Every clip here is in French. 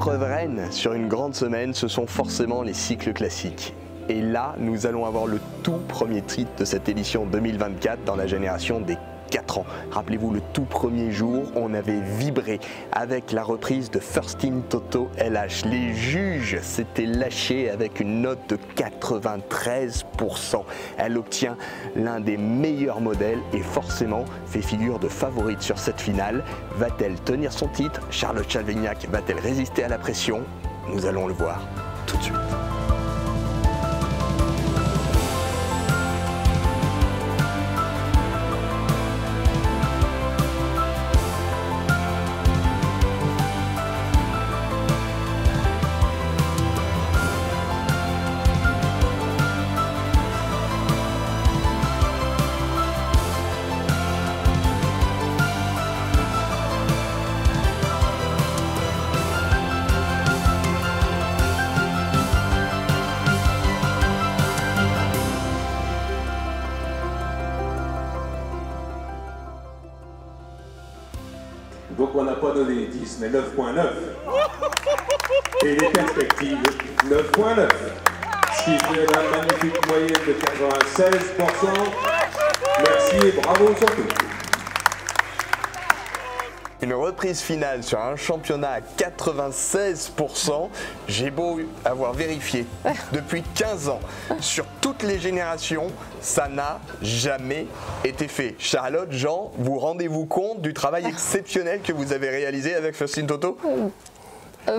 épreuve reine sur une grande semaine, ce sont forcément les cycles classiques. Et là, nous allons avoir le tout premier titre de cette édition 2024 dans la génération des 4 ans. Rappelez-vous, le tout premier jour, on avait vibré avec la reprise de First In Toto LH. Les juges s'étaient lâchés avec une note de 93%. Elle obtient l'un des meilleurs modèles et forcément fait figure de favorite sur cette finale. Va-t-elle tenir son titre? Charlotte Chavignac va-t-elle résister à la pression? Nous allons le voir tout de suite. Donc on n'a pas donné 10, mais 9.9. Et les perspectives, 9.9. Ce qui fait la magnifique moyenne de 96%. Merci et bravo surtout. Une reprise finale sur un championnat à 96%. J'ai beau avoir vérifié depuis 15 ans, sur toutes les générations, ça n'a jamais été fait. Charlotte, Jean, vous rendez-vous compte du travail exceptionnel que vous avez réalisé avec First In Toto?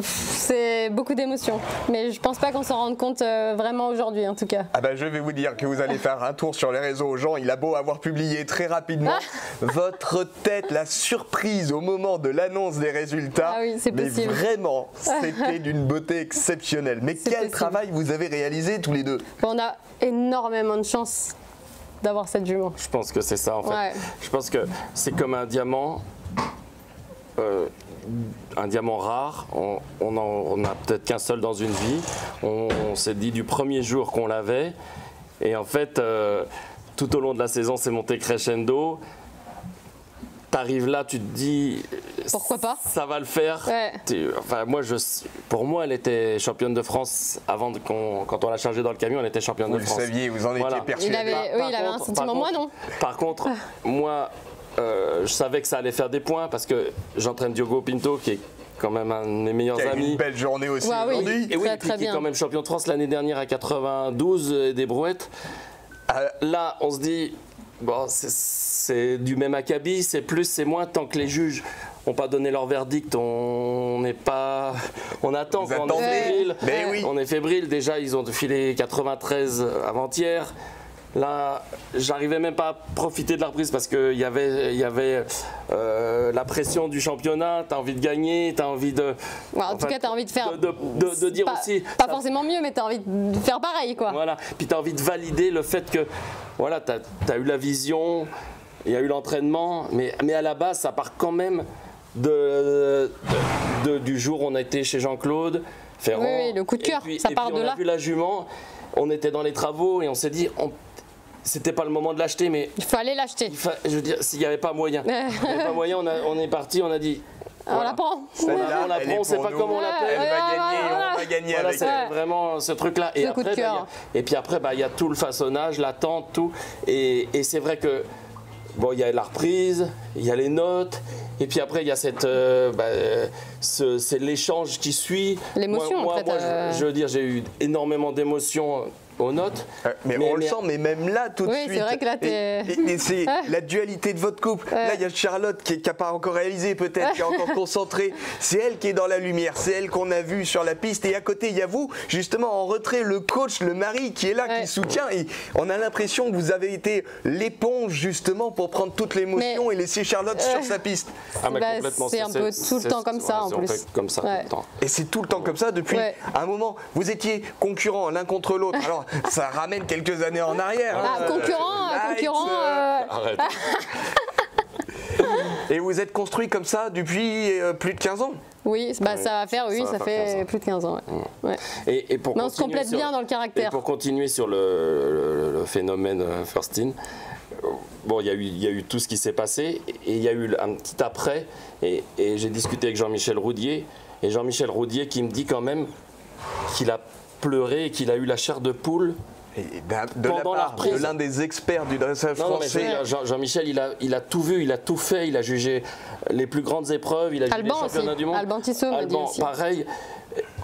C'est beaucoup d'émotions, mais je pense pas qu'on s'en rende compte vraiment aujourd'hui en tout cas. Ah ben je vais vous dire que vous allez faire un tour sur les réseaux. Jean, il a beau avoir publié très rapidement votre tête, la surprise au moment de l'annonce des résultats. Ah oui, c'est possible. Mais vraiment, c'était d'une beauté exceptionnelle. Mais quel travail vous avez réalisé tous les deux? On a énormément de chance d'avoir cette jument. Je pense que c'est ça en fait. Ouais. Je pense que c'est comme un diamant. Un diamant rare, on a peut-être qu'un seul dans une vie. On s'est dit du premier jour qu'on l'avait. Et en fait, tout au long de la saison, c'est monté crescendo. T'arrives là, tu te dis... Pourquoi pas? Ça va le faire. Ouais. Enfin, pour moi, elle était championne de France avant quand on l'a chargée dans le camion, elle était championne de France. Vous le saviez, vous en étiez persuadé. Il avait un sentiment, moi non. Par contre, moi... je savais que ça allait faire des points parce que j'entraîne Diogo Pinto qui est quand même un de mes meilleurs qui a amis. une belle journée aussi aujourd'hui. Et oui, très qui est quand même champion de France l'année dernière à 92 des brouettes. Là, on se dit, bon, c'est du même acabit, c'est plus, c'est moins, tant que les juges n'ont pas donné leur verdict, on n'est pas... On attend, quand on est fébrile. Mais oui. On est fébrile, déjà ils ont filé 93 avant-hier. Là, j'arrivais même pas à profiter de la reprise parce qu'il y avait la pression du championnat. Tu as envie de gagner, tu as envie de. En tout cas, tu as envie de faire. De dire aussi. Pas forcément mieux, mais tu as envie de faire pareil, quoi. Voilà. Puis tu as envie de valider le fait que. Voilà, tu as eu la vision, il y a eu l'entraînement, mais à la base, ça part quand même du jour où on a été chez Jean-Claude Ferrand. Oui, le coup de cœur, ça part de là. On a vu la jument, on était dans les travaux et on s'est dit. C'était pas le moment de l'acheter, mais... Il fallait l'acheter. Je veux dire, s'il n'y avait pas moyen. Il n'y avait pas moyen, on est parti, on a dit... Voilà. On la prend. On la prend, on ne sait pas comment on l'appelle. Elle va gagner, on va gagner voilà, avec c'est vraiment ce truc-là. Et puis après, il y a tout le façonnage, l'attente, tout. Et c'est vrai que... Bon, il y a la reprise, il y a les notes, et puis après, il y a c'est l'échange qui suit. L'émotion, moi, en fait. Je veux dire, j'ai eu énormément d'émotions aux notes. Mais on le sent, mais même là, tout de suite. Oui, c'est vrai que là, et c'est la dualité de votre couple. Là, il y a Charlotte qui n'a pas encore réalisé, peut-être, qui est encore concentrée. C'est elle qui est dans la lumière, c'est elle qu'on a vue sur la piste. Et à côté, il y a vous, justement, en retrait, le coach, le mari qui est là, qui soutient. Et on a l'impression que vous avez été l'éponge, justement, pour prendre toute l'émotion et laisser Charlotte sur sa piste. Complètement. C'est un peu tout le temps comme ça, en plus. Comme ça, tout le temps. Et c'est tout le temps comme ça depuis un moment. Vous étiez concurrents l'un contre l'autre. Alors, ça ramène quelques années en arrière. Concurrent. Arrête. Et vous êtes construit comme ça depuis plus de 15 ans? Oui, ça va faire, ça fait plus de 15 ans. Ouais. Et pour mais on se complète bien dans le caractère. Et pour continuer sur le phénomène First In, bon, il y a eu tout ce qui s'est passé et il y a eu un petit après. Et j'ai discuté avec Jean-Michel Roudier. Et Jean-Michel Roudier qui me dit quand même qu'il a pleuré et qu'il a eu la chair de poule. Et de la part de l'un des experts du dressage français. Jean-Michel, il a tout vu, il a tout fait, il a jugé les plus grandes épreuves, il a jugé les championnats du monde. Alban Tissot m'a dit aussi. Pareil.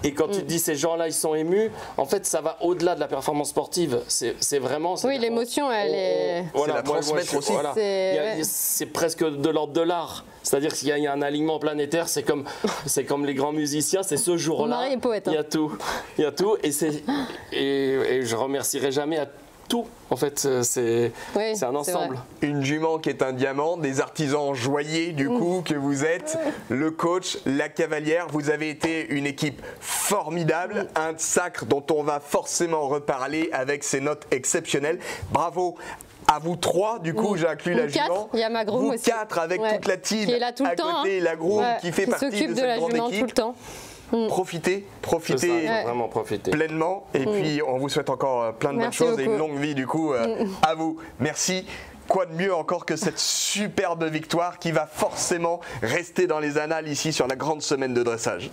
Et quand tu te dis ces gens-là, ils sont émus, en fait, ça va au-delà de la performance sportive. C'est vraiment. Oui, l'émotion, elle est. C'est la transmettre aussi. Voilà. C'est presque de l'ordre de l'art. C'est-à-dire qu'il y a un alignement planétaire, c'est comme les grands musiciens, c'est ce jour-là. Il y a tout. Il y a tout. Et je remercierai jamais à tout. En fait, c'est un ensemble. Une jument qui est un diamant, des artisans joailliers du coup que vous êtes, le coach, la cavalière, vous avez été une équipe formidable, un sacre dont on va forcément reparler avec ses notes exceptionnelles. Bravo à vous trois, du coup j'ai inclus la jument. Il y a ma groom aussi. Vous quatre avec toute la team qui est là tout le temps, côté, la groom qui fait partie de cette grande équipe. Tout le temps. Profitez vraiment profiter pleinement et puis on vous souhaite encore plein de bonnes choses et une longue vie du coup à vous. Merci. Quoi de mieux encore que cette superbe victoire qui va forcément rester dans les annales ici sur la grande semaine de dressage.